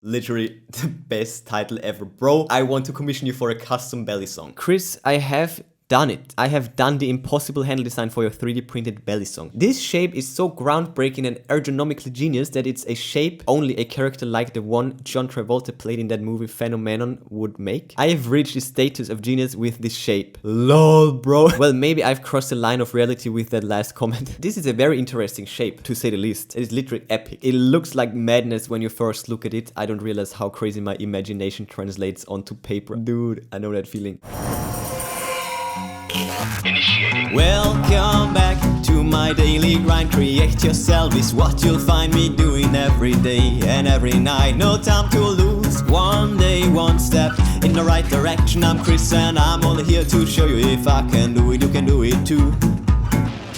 Literally the best title ever. Bro, I want to commission you for a custom belly song. Chris, I have done it. I have done the impossible handle design for your 3D printed belly song. This shape is so groundbreaking and ergonomically genius that it's a shape only a character like the one John Travolta played in that movie Phenomenon would make. I have reached the status of genius with this shape. LOL, bro. Well, maybe I've crossed the line of reality with that last comment. This is a very interesting shape, to say the least. It is literally epic. It looks like madness when you first look at it. I don't realize how crazy my imagination translates onto paper. Dude, I know that feeling. Initiating. Welcome back to my daily grind. Create yourself is what you'll find me doing every day and every night. No time to lose. One day, one step in the right direction. I'm Chris and I'm only here to show you if I can do it, you can do it too.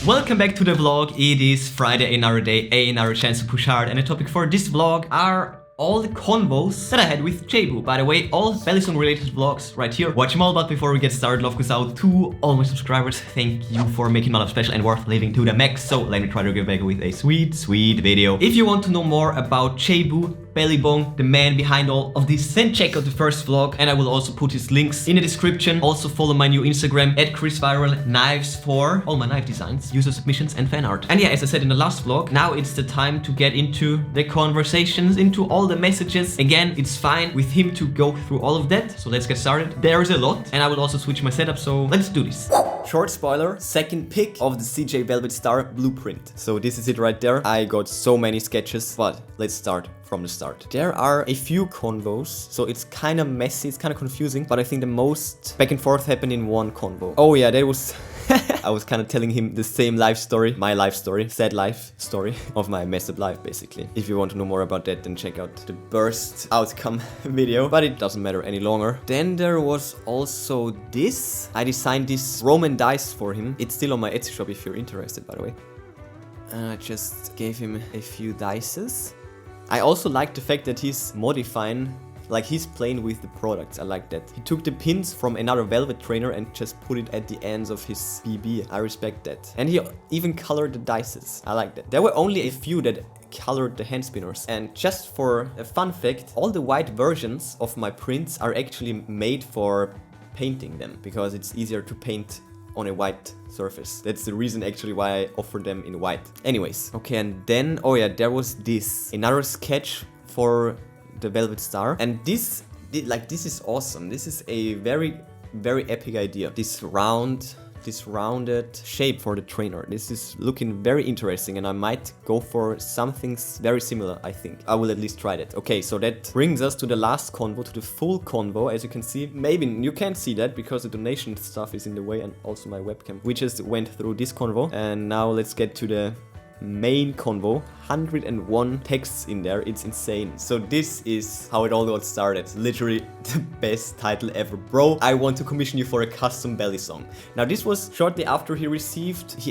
Welcome back to the vlog. It is Friday, another day, another chance to push hard. And the topic for this vlog are all the convos that I had with Jayboo. By the way, all belly song related vlogs right here. Watch them all, but before we get started, love goes out to all my subscribers. Thank you for making my life special and worth living to the max. So let me try to get back with a sweet video. If you want to know more about Jayboo, Bellybong, the man behind all of this, then check out the first vlog and I will also put his links in the description. Also follow my new Instagram at ChrisViral knives for all my knife designs, user submissions and fan art. And yeah, as I said in the last vlog, now it's the time to get into the conversations, into all the messages. Again, it's fine with him to go through all of that. So let's get started. There is a lot and I will also switch my setup. So let's do this. Short spoiler, second pick of the CJ Velvet Star blueprint. So this is it right there. I got so many sketches, but let's start from the start. There are a few convos, so it's kind of messy, it's kind of confusing, but I think the most back and forth happened in one convo. Oh yeah, that was I was kind of telling him the same life story, my life story, sad life story of my messed up life basically. If you want to know more about that, then check out the burst outcome video, but it doesn't matter any longer. Then there was also this. I designed this Roman dice for him. It's still on my Etsy shop if you're interested, by the way. I just gave him a few dices. I also like the fact that he's modifying, like he's playing with the products. I like that. He took the pins from another velvet trainer and just put it at the ends of his BB. I respect that. And he even colored the dices. I like that. There were only a few that colored the hand spinners. And just for a fun fact, all the white versions of my prints are actually made for painting them because it's easier to paint on a white surface. That's the reason actually why I offered them in white. Anyways, okay, and then, oh yeah, there was this. Another sketch for the Velvet Star. And this is awesome. This is a very epic idea. This rounded shape for the trainer. This is looking very interesting and I might go for something very similar, I think. I will at least try that. Okay, so that brings us to the last convo, to the full convo. As you can see, maybe you can't see that because the donation stuff is in the way and also my webcam. We just went through this convo and now let's get to the main convo. 101 texts in there, it's insane. So this is how it all got started. Literally the best title ever. Bro, I want to commission you for a custom belly song. Now this was shortly after he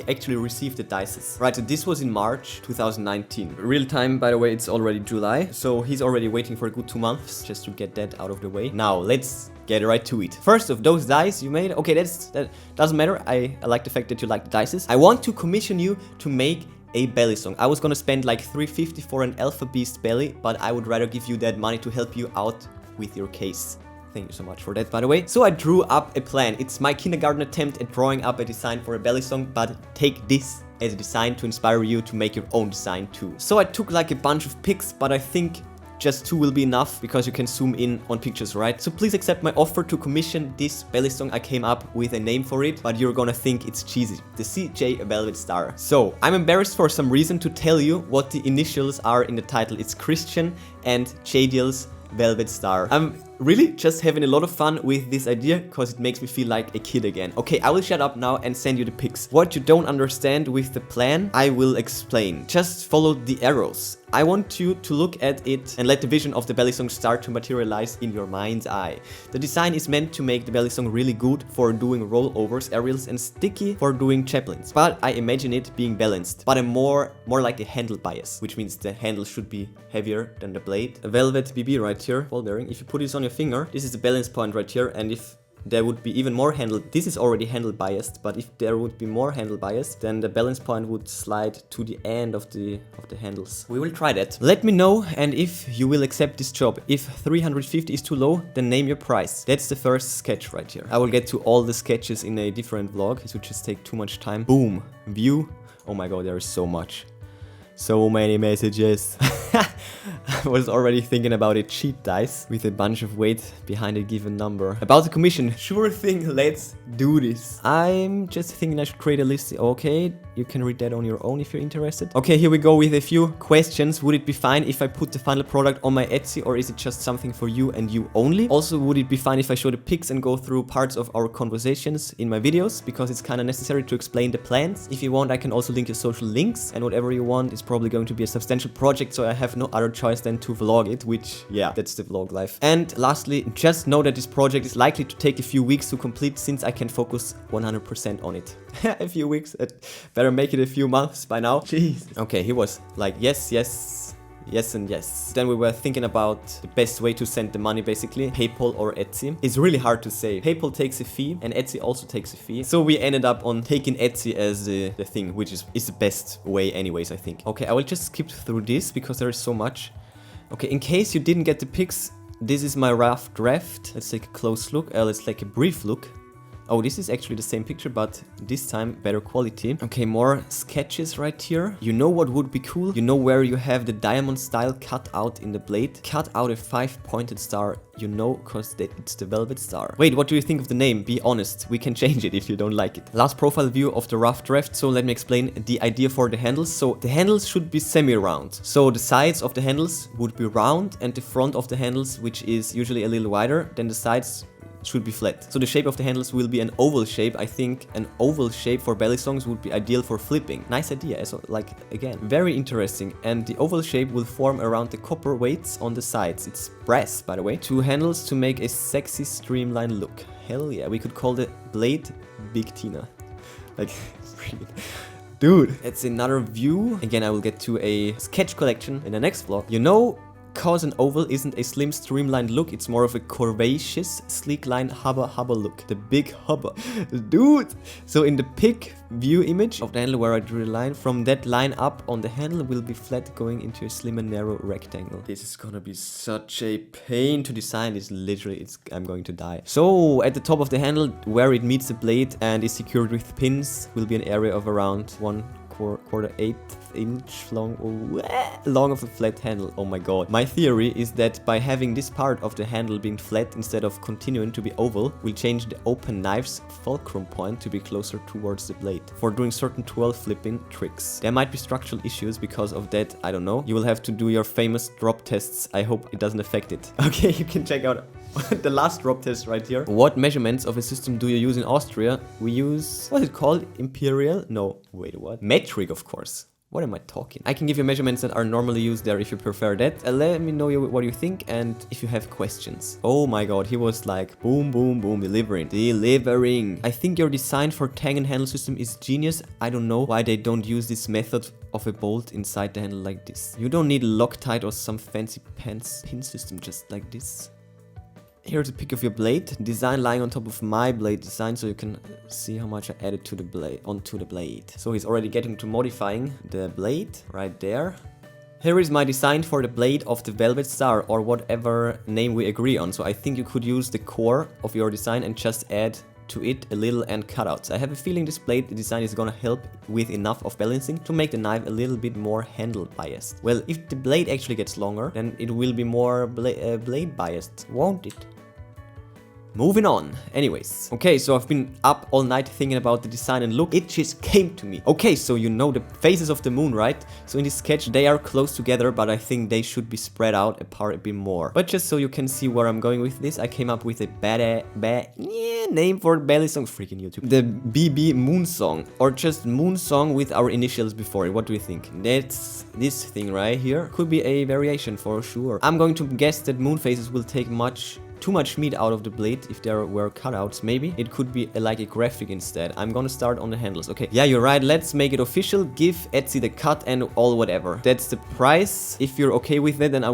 actually received the dices. Right, so this was in March 2019. Real time, by the way, it's already July. So he's already waiting for a good 2 months just to get that out of the way. Now let's get right to it. First of those dice you made, okay, that doesn't matter. I like the fact that you like the dices. I want to commission you to make a belly song. I was gonna spend like $350 for an Alpha Beast belly, but I would rather give you that money to help you out with your case. Thank you so much for that, by the way. So I drew up a plan. It's my kindergarten attempt at drawing up a design for a belly song, but take this as a design to inspire you to make your own design too. So I took like a bunch of pics, but I think just 2 will be enough because you can zoom in on pictures, right? So please accept my offer to commission this belly song. I came up with a name for it, but you're gonna think it's cheesy. The CJ Velvet Star. So I'm embarrassed for some reason to tell you what the initials are in the title. It's Christian and JDL's Velvet Star. I'm really just having a lot of fun with this idea because it makes me feel like a kid again. Okay, I will shut up now and send you the pics. What you don't understand with the plan, I will explain. Just follow the arrows. I want you to look at it and let the vision of the belly song start to materialize in your mind's eye. The design is meant to make the belly song really good for doing rollovers, aerials, and sticky for doing chaplains. But I imagine it being balanced, but more like a handle bias, which means the handle should be heavier than the blade. A velvet BB right here, ball bearing. If you put this on your finger, this is the balance point right here, and if there would be even more handle. This is already handle biased, but if there would be more handle biased, then the balance point would slide to the end of the handles. We will try that. Let me know, and if you will accept this job. If 350 is too low, then name your price. That's the first sketch right here. I will get to all the sketches in a different vlog. This would just take too much time. Boom. View. Oh my god, there is so much. So many messages. I was already thinking about a cheat dice with a bunch of weight behind a given number. About the commission, sure thing, let's do this. I'm just thinking I should create a list. Okay, you can read that on your own if you're interested. Okay, here we go with a few questions. Would it be fine if I put the final product on my Etsy, or is it just something for you and you only? Also, would it be fine if I show the pics and go through parts of our conversations in my videos, because it's kind of necessary to explain the plans. If you want, I can also link your social links, and whatever you want is probably going to be a substantial project, so I have no other choice than to vlog it, which, yeah, that's the vlog life. And lastly, just know that this project is likely to take a few weeks to complete, since I can focus 100% on it. A few weeks, better make it a few months by now. Jeez. Okay, he was like, yes, yes, yes and yes. Then we were thinking about the best way to send the money, basically. PayPal or Etsy. It's really hard to say. PayPal takes a fee and Etsy also takes a fee. So we ended up on taking Etsy as the thing, which is the best way anyways, I think. Okay, I will just skip through this because there is so much. Okay, in case you didn't get the pics, this is my rough draft. Let's take a close look. Let's take a brief look. Oh, this is actually the same picture, but this time better quality. Okay, more sketches right here. You know what would be cool? You know where you have the diamond style cut out in the blade? Cut out a 5-pointed star, you know, because it's the velvet star. Wait, what do you think of the name? Be honest, we can change it if you don't like it. Last profile view of the rough draft, so let me explain the idea for the handles. So the handles should be semi-round. So the sides of the handles would be round, and the front of the handles, which is usually a little wider than the sides, should be flat. So the shape of the handles will be an oval shape. I think an oval shape for belly songs would be ideal for flipping. Nice idea. So, like, again, very interesting. And the oval shape will form around the copper weights on the sides. It's brass, by the way. 2 handles to make a sexy streamlined look. Hell yeah. We could call the blade Big Tina. Like, dude. It's another view. Again, I will get to a sketch collection in the next vlog. You know, cause an oval isn't a slim streamlined look, it's more of a curvaceous, sleek line hubba look. The big hubba. Dude! So in the pic view image of the handle where I drew the line, from that line up on the handle will be flat going into a slim and narrow rectangle. This is gonna be such a pain to design. It's literally, I'm going to die. So at the top of the handle where it meets the blade and is secured with pins will be an area of around 1/4 inch long of a flat handle. Oh my god. My theory is that by having this part of the handle being flat instead of continuing to be oval, we'll change the open knife's fulcrum point to be closer towards the blade for doing certain twirl flipping tricks. There might be structural issues because of that, I don't know. You will have to do your famous drop tests. I hope it doesn't affect it. Okay, you can check out the last drop test right here. What measurements of a system do you use in Austria? We use, what's it called? Imperial? No, wait, what? Metric, of course. What am I talking? I can give you measurements that are normally used there if you prefer that. Let me know what you think and if you have questions. Oh my god, he was like boom, boom, boom, delivering. I think your design for tang and handle system is genius. I don't know why they don't use this method of a bolt inside the handle like this. You don't need Loctite or some fancy pin system just like this. Here's a pic of your blade design lying on top of my blade design, so you can see how much I added to the blade, onto the blade. So he's already getting to modifying the blade right there. Here is my design for the blade of the Velvet Star, or whatever name we agree on. So I think you could use the core of your design and just add to it a little end cutouts. I have a feeling this blade design is gonna help with enough of balancing to make the knife a little bit more handle biased. Well, if the blade actually gets longer, then it will be more blade biased, won't it? Moving on. Anyways. Okay, so I've been up all night thinking about the design and look. It just came to me. Okay, so you know the phases of the moon, right? So in this sketch, they are close together, but I think they should be spread out apart a bit more. But just so you can see where I'm going with this, I came up with a name for belly song. Freaking YouTube. The BB Moon Song. Or just Moon Song with our initials before it. What do you think? That's this thing right here. Could be a variation for sure. I'm going to guess that moon phases will take too much meat out of the blade if there were cutouts. Maybe it could be like a graphic instead. I'm gonna start on the handles. Okay, yeah, you're right. Let's make it official. Give Etsy the cut and all whatever. That's the price. If you're okay with it, then I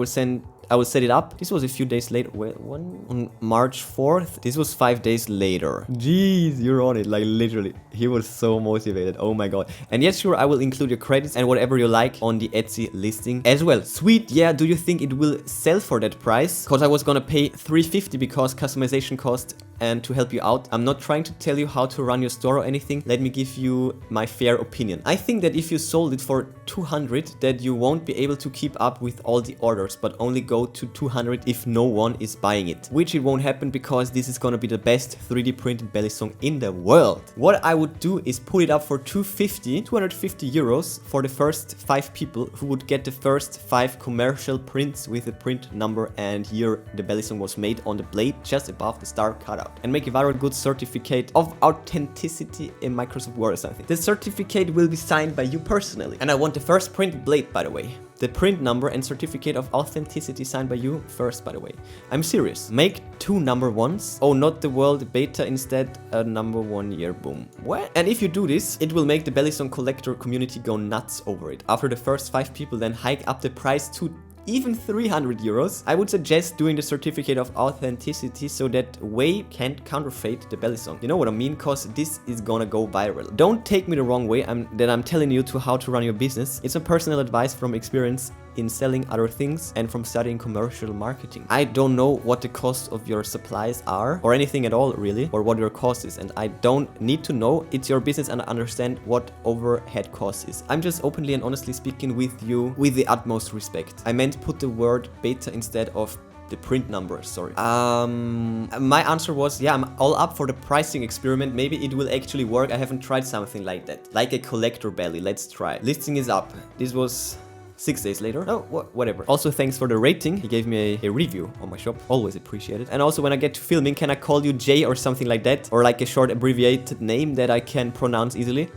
I will set it up. This was a few days later. Wait, on March 4th. This was 5 days later. Jeez, you're on it. Like literally. He was so motivated. Oh my god. And yes, sure, I will include your credits and whatever you like on the Etsy listing as well. Sweet. Yeah, do you think it will sell for that price? Because I was gonna pay $350 because customization cost. And to help you out, I'm not trying to tell you how to run your store or anything. Let me give you my fair opinion. I think that if you sold it for 200, that you won't be able to keep up with all the orders, but only go to 200 if no one is buying it. Which it won't happen because this is gonna be the best 3D printed belly song in the world. What I would do is put it up for 250 euros for the first 5 people who would get the first 5 commercial prints with the print number, and here the belly song was made on the blade just above the star cutout. And make a viral good certificate of authenticity in Microsoft Word or something. The certificate will be signed by you personally. And I want the first print blade, by the way. The print number and certificate of authenticity signed by you first, by the way. I'm serious. Make 2 number 1s. Oh, not the world beta, instead a number 1 year. Boom. What? And if you do this, it will make the belly song collector community go nuts over it. After the first 5 people then hike up the price to even 300 euros, I would suggest doing the certificate of authenticity so that way can't counterfeit the belly song. You know what I mean? Cause this is gonna go viral. Don't take me the wrong way, I'm telling you to how to run your business. It's a personal advice from experience in selling other things and from studying commercial marketing. I don't know what the cost of your supplies are or anything at all really, or what your cost is, and I don't need to know. It's your business and I understand what overhead cost is. I'm just openly and honestly speaking with you with the utmost respect. I meant put the word beta instead of the print number, sorry. My answer was, yeah, I'm all up for the pricing experiment. Maybe it will actually work. I haven't tried something like that. Like a collector belly, let's try. Listing is up. This was 6 days later. Oh, whatever. Also, thanks for the rating. He gave me a review on my shop. Always appreciated. And also, when I get to filming, can I call you Jay or something like that? Or like a short abbreviated name that I can pronounce easily?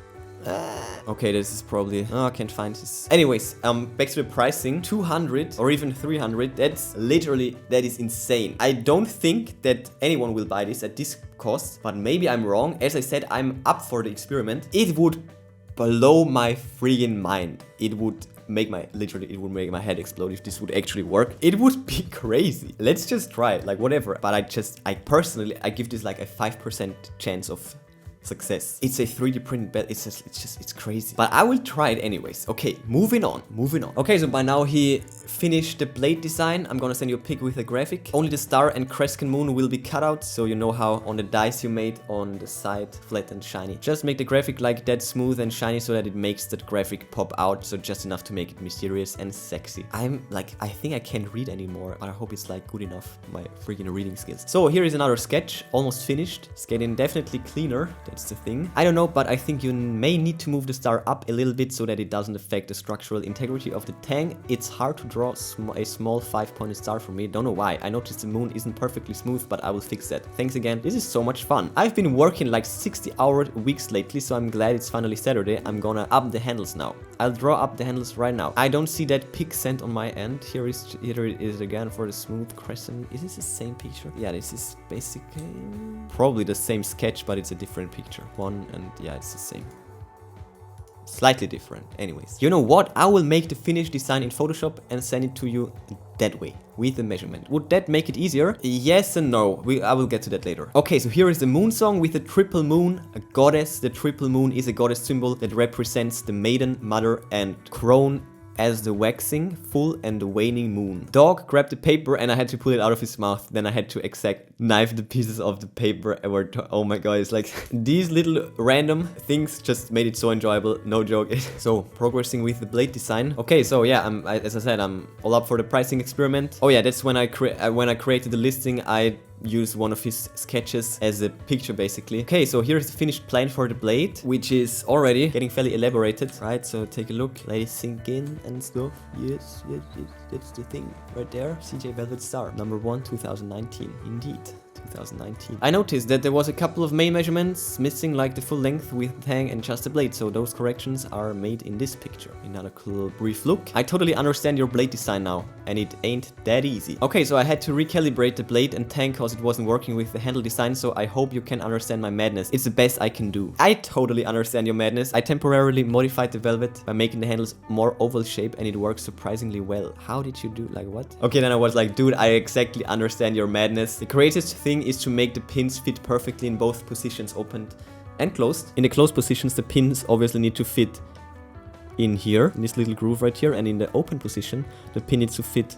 Okay, this is probably... Oh, I can't find this. Anyways, back to the pricing. 200 or even 300. That's literally... That is insane. I don't think that anyone will buy this at this cost. But maybe I'm wrong. As I said, I'm up for the experiment. It would blow my freaking mind. It would... it would make my head explode if this would actually work. It would be crazy. Let's just try it, like whatever. But I personally give this like a 5% chance of success. It's a 3D printed belt. It's crazy. But I will try it anyways. Okay, moving on. Okay, so by now he finished the blade design. I'm gonna send you a pic with a graphic. Only the star and crescent moon will be cut out, so you know how on the dice you made on the side, flat and shiny. Just make the graphic like that, smooth and shiny, so that it makes that graphic pop out, so just enough to make it mysterious and sexy. I think I can't read anymore, but I hope it's like good enough, my freaking reading skills. So here is another sketch, almost finished. It's getting definitely cleaner, that's the thing. I don't know, but I think you may need to move the star up a little bit so that it doesn't affect the structural integrity of the tank. It's hard to draw a small 5-pointed star for me. Don't know why. I noticed the moon isn't perfectly smooth, but I will fix that. Thanks again. This is so much fun. I've been working like 60-hour weeks lately, so I'm glad it's finally Saturday. I'm gonna up the handles now. I'll draw up the handles right now. I don't see that pic sent on my end. Here it is again for the smooth crescent. Is this the same picture? Yeah, this is basically probably the same sketch, but it's a different picture. One, and yeah, it's the same. Slightly different. Anyways, you know what? I will make the finished design in Photoshop and send it to you that way with the measurement. Would that make it easier? Yes and no. I will get to that later. Okay, so here is the moon song with the triple moon, a goddess. The triple moon is a goddess symbol that represents the maiden, mother, and crone as the waxing, full, and the waning moon. Dog grabbed the paper and I had to pull it out of his mouth. Then I had to knife the pieces of the paper. Oh my god, it's like these little random things just made it so enjoyable. No joke. So progressing with the blade design. Okay, so yeah, as I said, I'm all up for the pricing experiment. Oh yeah, that's when I created the listing. I used one of his sketches as a picture basically. Okay, so here's the finished plan for the blade, which is already getting fairly elaborated, right? So take a look, let it sink in and stuff. Yes, that's the thing right there. CJ Velvet Star, number 1, 2019. Indeed. 2019. I noticed that there was a couple of main measurements missing, like the full length, width, hang, and just the blade, so those corrections are made in this picture. Another cool brief look. I totally understand your blade design now, and it ain't that easy. Okay, so I had to recalibrate the blade and tang cause it wasn't working with the handle design, so I hope you can understand my madness. It's the best I can do. I totally understand your madness. I temporarily modified the velvet by making the handles more oval shape, and it works surprisingly well. How did you do, like what? Okay, then I was like, dude, I exactly understand your madness. The craziest thing is to make the pins fit perfectly in both positions, opened and closed. In the closed positions, the pins obviously need to fit in here, in this little groove right here, and in the open position, the pin needs to fit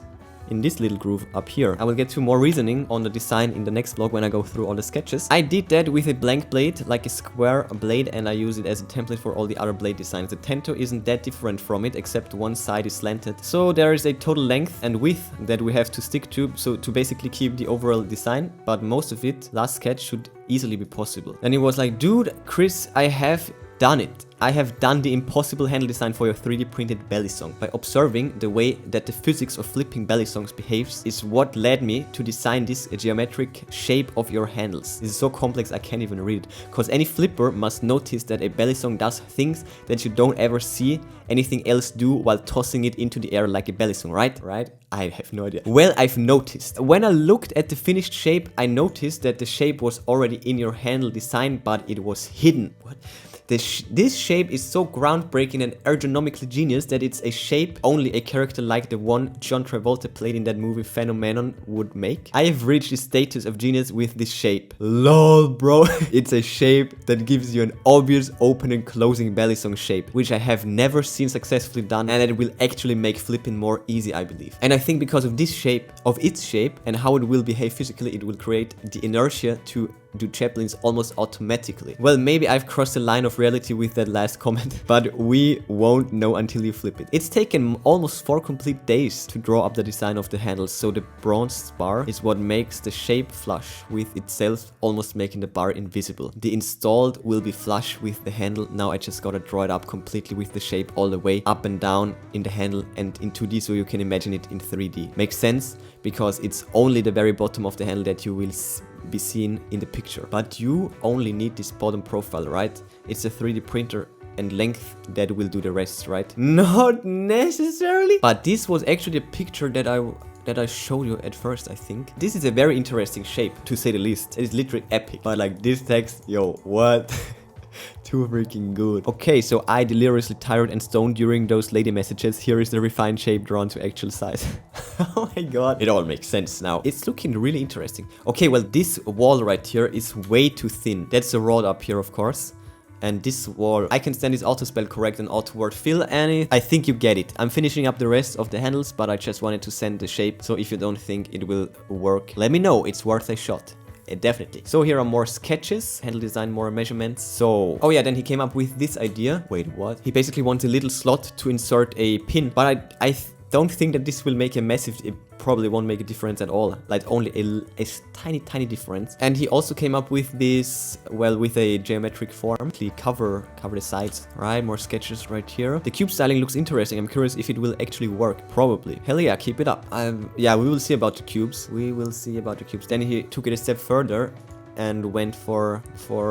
in this little groove up here. I will get to more reasoning on the design in the next vlog when I go through all the sketches. I did that with a blank blade, like a square blade, and I use it as a template for all the other blade designs. The tento isn't that different from it, except one side is slanted. So there is a total length and width that we have to stick to, so to basically keep the overall design, but most of it, last sketch, should easily be possible. And he was like, dude, Chris, I have done it. I have done the impossible handle design for your 3D printed belly song. By observing the way that the physics of flipping belly songs behaves is what led me to design this geometric shape of your handles. This is so complex I can't even read it, because any flipper must notice that a belly song does things that you don't ever see anything else do while tossing it into the air like a belly song, right? Right? I have no idea. Well, I've noticed. When I looked at the finished shape, I noticed that the shape was already in your handle design, but it was hidden. What? This shape is so groundbreaking and ergonomically genius that it's a shape only a character like the one John Travolta played in that movie Phenomenon would make. I have reached the status of genius with this shape. LOL, bro. It's a shape that gives you an obvious open and closing belly song shape, which I have never seen successfully done, and it will actually make flipping more easy, I believe. And I think because of this shape, and how it will behave physically, it will create the inertia to do Chaplins almost automatically. Well, maybe I've crossed the line of reality with that last comment, but we won't know until you flip it. It's taken almost 4 complete days to draw up the design of the handles, so the bronze bar is what makes the shape flush with itself, almost making the bar invisible. The installed will be flush with the handle. Now I just gotta draw it up completely with the shape all the way up and down in the handle and in 2D, so you can imagine it in 3D. Makes sense, because it's only the very bottom of the handle that you will be seen in the picture. But you only need this bottom profile, right? It's a 3D printer and length that will do the rest, right? Not necessarily. But this was actually the picture that I showed you at first, I think. This is a very interesting shape, to say the least. It is literally epic. But like this text, yo, what? Too freaking good. Okay, so I deliriously tired and stoned during those lady messages. Here is the refined shape drawn to actual size. Oh my god. It all makes sense now. It's looking really interesting. Okay, well, this wall right here is way too thin. That's the rod up here, of course. And this wall, I can stand this auto spell correct and auto word fill, and I think you get it. I'm finishing up the rest of the handles, but I just wanted to send the shape. So if you don't think it will work, let me know. It's worth a shot. Definitely. So here are more sketches, handle design, more measurements. So, oh yeah, then he came up with this idea. Wait, what? He basically wants a little slot to insert a pin, but I don't think that this will make a massive, it probably won't make a difference at all. Like only a tiny difference. And he also came up with this, well, with a geometric form. Cover the sides, right? More sketches right here. The cube styling looks interesting. I'm curious if it will actually work. Probably. Hell yeah, keep it up. Yeah, we will see about the cubes. Then he took it a step further and went for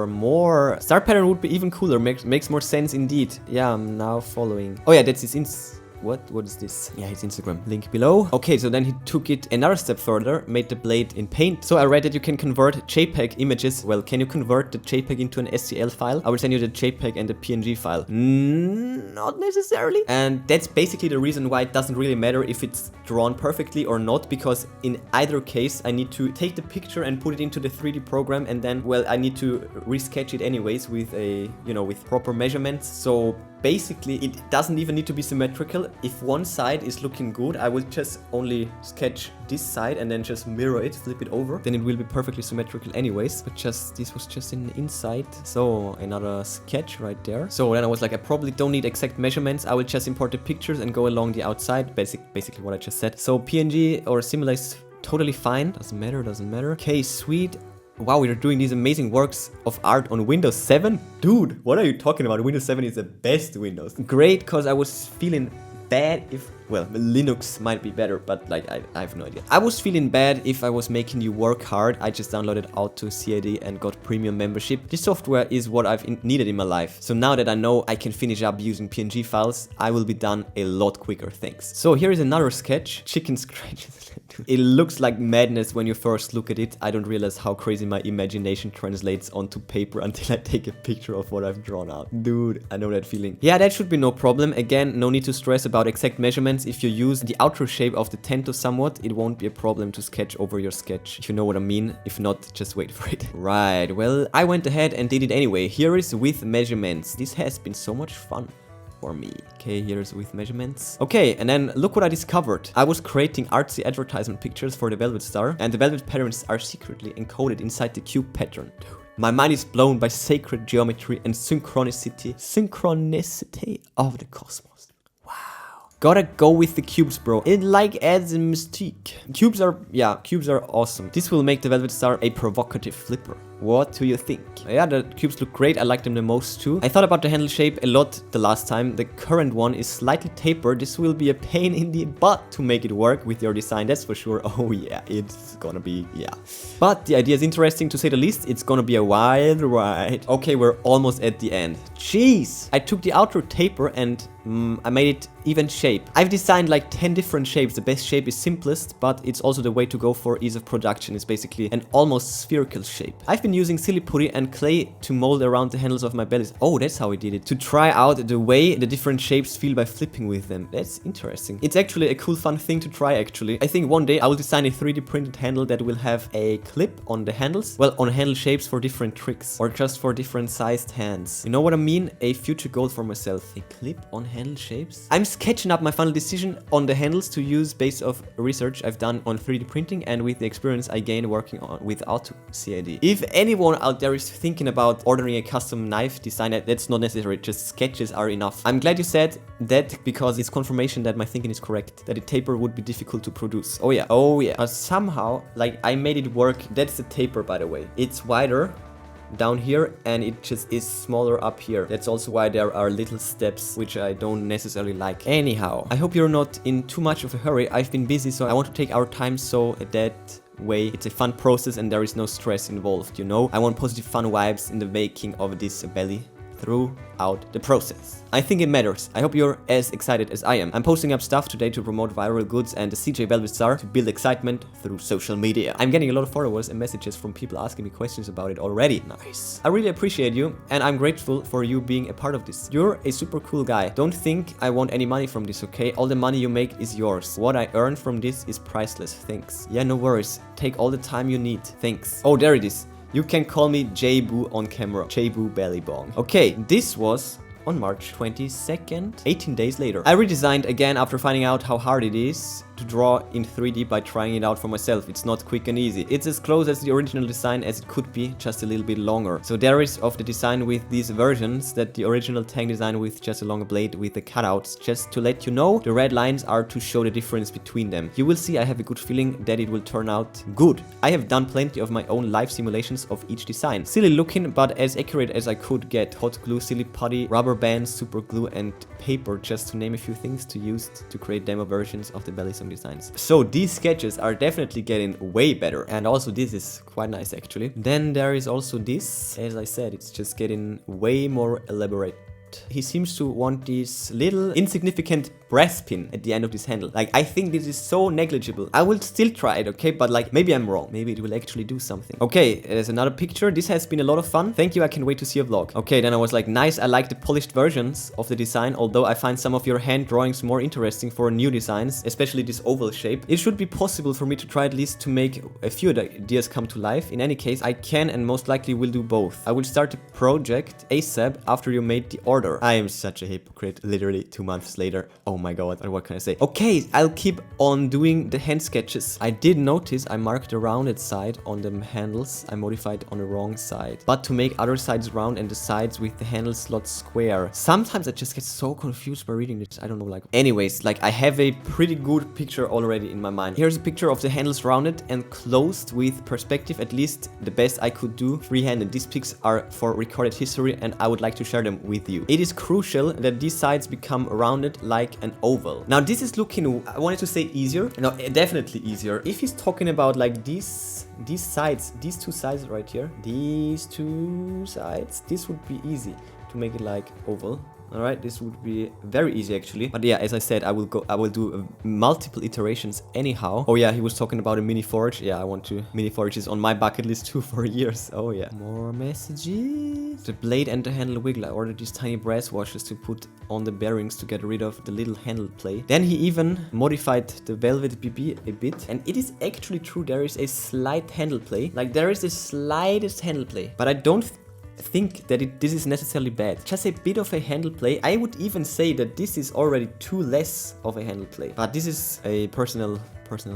more. Star pattern would be even cooler. Makes more sense indeed. Yeah, I'm now following. Oh yeah, that's his what is this? Yeah, his Instagram link below. Okay, so then he took it another step further, made the blade in paint. So I read that you can convert JPEG images. Well, can you convert the JPEG into an STL file? I will send you the JPEG and the PNG file. Not necessarily. And that's basically the reason why it doesn't really matter if it's drawn perfectly or not, because in either case I need to take the picture and put it into the 3D program, and then, well, I need to resketch it anyways with a, with proper measurements. So basically it doesn't even need to be symmetrical. If one side is looking good, I will just only sketch this side and then just mirror it, flip it over, then it will be perfectly symmetrical anyways. But this was just in the inside. So another sketch right there. So then I was like, I probably don't need exact measurements. I will just import the pictures and go along the outside. Basically what I just said. So PNG or similar is totally fine. Doesn't matter. Okay, sweet. Wow, we're doing these amazing works of art on Windows 7? Dude, what are you talking about? Windows 7 is the best Windows. Great, because I was feeling bad if Well, Linux might be better, but like I have no idea. I was feeling bad if I was making you work hard. I just downloaded AutoCAD and got premium membership. This software is what I've needed in my life. So now that I know I can finish up using PNG files, I will be done a lot quicker, thanks. So here is another sketch. Chicken scratches. It looks like madness when you first look at it. I don't realize how crazy my imagination translates onto paper until I take a picture of what I've drawn out. Dude, I know that feeling. Yeah, that should be no problem. Again, no need to stress about exact measurements. If you use the outer shape of the tento somewhat, it won't be a problem to sketch over your sketch, if you know what I mean. If not, just wait for it. Right, well, I went ahead and did it anyway. Here is with measurements. This has been so much fun for me. Okay, here's with measurements. Okay, and then look what I discovered. I was creating artsy advertisement pictures for the Velvet Star, and the Velvet patterns are secretly encoded inside the cube pattern. Dude, my mind is blown by sacred geometry and synchronicity of the cosmos. Gotta go with the cubes, bro. It like adds a mystique. Cubes are awesome. This will make the Velvet Star a provocative flipper. What do you think? Yeah, the cubes look great. I like them the most too. I thought about the handle shape a lot the last time. The current one is slightly tapered. This will be a pain in the butt to make it work with your design, that's for sure. Oh yeah, it's gonna be, yeah. But the idea is interesting to say the least. It's gonna be a wild ride. Okay, we're almost at the end. Jeez! I took the outer taper and I made it even shape. I've designed like 10 different shapes. The best shape is simplest, but it's also the way to go for ease of production. It's basically an almost spherical shape. I've been using silly putty and clay to mold around the handles of my bellies. Oh, that's how I did it. To try out the way the different shapes feel by flipping with them. That's interesting. It's actually a cool, fun thing to try, actually. I think one day I will design a 3D printed handle that will have a clip on the handles. Well, on handle shapes for different tricks or just for different sized hands. You know what I mean? A future goal for myself. A clip on handle shapes? I'm sketching up my final decision on the handles to use based off research I've done on 3D printing and with the experience I gained working on with AutoCAD. If anyone out there is thinking about ordering a custom knife design, that's not necessary, just sketches are enough. I'm glad you said that because it's confirmation that my thinking is correct, that a taper would be difficult to produce. Oh yeah, but somehow, like, I made it work. That's the taper, by the way. It's wider down here and it just is smaller up here. That's also why there are little steps which I don't necessarily like. Anyhow, I hope you're not in too much of a hurry. I've been busy, so I want to take our time so that way it's a fun process and there is no stress involved, you know? I want positive fun vibes in the making of this belly throughout the process. I think it matters. I hope you're as excited as I am. I'm posting up stuff today to promote viral goods and the CJ Velvet Star to build excitement through social media. I'm getting a lot of followers and messages from people asking me questions about it already. Nice. I really appreciate you and I'm grateful for you being a part of this. You're a super cool guy. Don't think I want any money from this, okay? All the money you make is yours. What I earn from this is priceless. Thanks. Yeah, no worries. Take all the time you need. Thanks. Oh, there it is. You can call me Jayboo on camera. Jayboo belly bong. Okay, this was on March 22nd, 18 days later. I redesigned again after finding out how hard it is to draw in 3D by trying it out for myself. It's not quick and easy. It's as close as the original design as it could be, just a little bit longer. So there is of the design with these versions that the original tank design with just a longer blade with the cutouts. Just to let you know, the red lines are to show the difference between them. You will see I have a good feeling that it will turn out good. I have done plenty of my own live simulations of each design. Silly looking, but as accurate as I could get. Hot glue, silly putty, rubber bands, super glue and paper, just to name a few things to use to create demo versions of the belly song designs. So these sketches are definitely getting way better. And also this is quite nice actually. Then there is also this. As I said, it's just getting way more elaborate. He seems to want this little insignificant brass pin at the end of this handle. Like, I think this is so negligible. I will still try it, okay? But like, maybe I'm wrong. Maybe it will actually do something. Okay, there's another picture. This has been a lot of fun. Thank you. I can't wait to see a vlog. Okay, then I was like, nice. I like the polished versions of the design, although I find some of your hand drawings more interesting for new designs, especially this oval shape. It should be possible for me to try at least to make a few ideas come to life. In any case, I can and most likely will do both. I will start the project ASAP after you made the order. I am such a hypocrite. Literally 2 months later. Oh my god, what can I say? Okay, I'll keep on doing the hand sketches. I did notice I marked the rounded side on the handles. I modified on the wrong side. But to make other sides round and the sides with the handle slots square. Sometimes I just get so confused by reading this. I don't know, like... Anyways, like, I have a pretty good picture already in my mind. Here's a picture of the handles rounded and closed with perspective, at least the best I could do freehanded. These pics are for recorded history and I would like to share them with you. It is crucial that these sides become rounded like an an oval. Now this is looking, I wanted to say easier. No, definitely easier. If he's talking about like these sides, these two sides right here, these two sides, this would be easy to make it like oval. All right, this would be very easy actually. But yeah, as I said, I will do multiple iterations anyhow. Oh yeah, he was talking about a mini forge. Yeah, I want to. Mini forge is on my bucket list too for years. Oh yeah. More messages. The blade and the handle wiggle. I ordered these tiny brass washers to put on the bearings to get rid of the little handle play. Then he even modified the velvet BB a bit. And it is actually true, there is a slight handle play. Like there is the slightest handle play. But I don't think that this is necessarily bad. Just a bit of a handle play. I would even say that this is already too less of a handle play. But this is a personal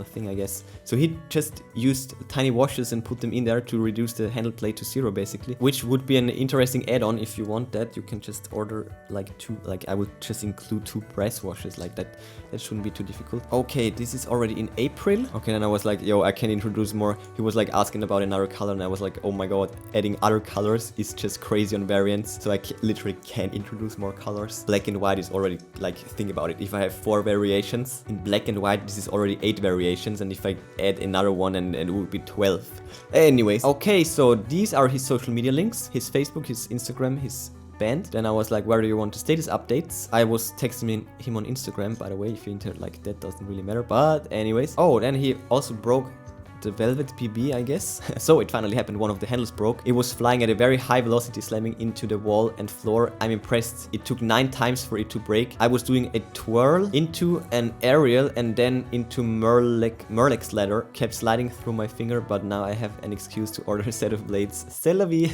thing, I guess. So he just used tiny washers and put them in there to reduce the handle play to 0 basically, which would be an interesting add-on. If you want that, you can just order like 2, like I would just include 2 brass washers like that. That shouldn't be too difficult. Okay, this is already in April. Okay, then I was like, yo, I can introduce more. He was like asking about another color and I was like, oh my god, adding other colors is just crazy on variants. So I literally can't introduce more colors. Black and white is already, like, think about it. If I have 4 variations in black and white, this is already 8 variations, and if I add another one, and it would be 12. Anyways, okay, so these are his social media links, his Facebook, his Instagram, his band. Then I was like, where do you want the status updates? I was texting him on Instagram, by the way. If you enter like that, doesn't really matter, but anyways. Oh, then he also broke the velvet PB, I guess. So it finally happened. One of the handles broke. It was flying at a very high velocity, slamming into the wall and floor. I'm impressed. It took 9 times for it to break. I was doing a twirl into an aerial and then into Merlex ladder. Kept sliding through my finger, but now I have an excuse to order a set of blades. C'est la vie.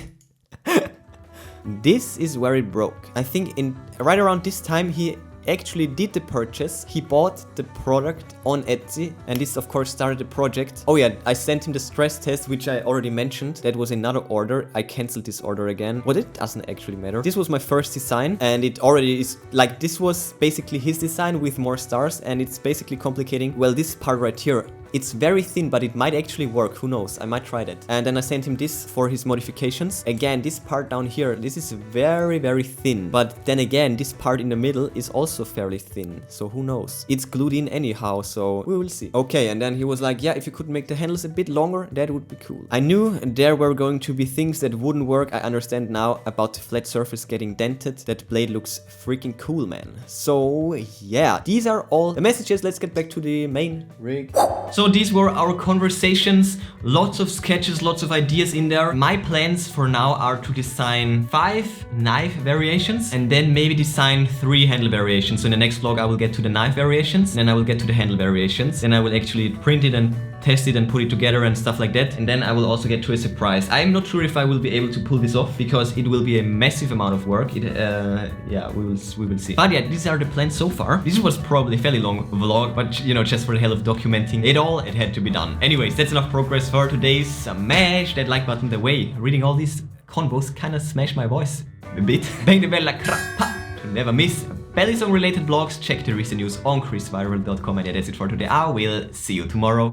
This is where it broke. I think right around this time he actually did the purchase. He bought the product on Etsy, and this of course started the project. Oh yeah, I sent him the stress test, which I already mentioned. That was another order. I canceled this order again, but it doesn't actually matter. This was my first design, and it already is like, this was basically his design with more stars, and it's basically complicating. Well, this part right here, it's very thin, but it might actually work. Who knows? I might try that. And then I sent him this for his modifications. Again, this part down here, this is very, very thin. But then again, this part in the middle is also fairly thin. So who knows? It's glued in anyhow, so we will see. Okay, and then he was like, yeah, if you could make the handles a bit longer, that would be cool. I knew there were going to be things that wouldn't work. I understand now about the flat surface getting dented. That blade looks freaking cool, man. So yeah, these are all the messages. Let's get back to the main rig. So these were our conversations, lots of sketches, lots of ideas in there. My plans for now are to design 5 knife variations and then maybe design 3 handle variations. So in the next vlog I will get to the knife variations, then I will get to the handle variations, then I will actually print it and test it and put it together and stuff like that. And then I will also get to a surprise. I'm not sure if I will be able to pull this off because it will be a massive amount of work. Yeah, we will see. But yeah, these are the plans so far. This was probably a fairly long vlog, but you know, just for the hell of documenting it all, it had to be done. Anyways, that's enough progress for today. Smash that like button. The way reading all these combos kind of smashed my voice a bit. Bang the bell like crap to never miss belly song related vlogs. Check the recent news on ChrisViral.com. And yeah, that's it for today. I will see you tomorrow.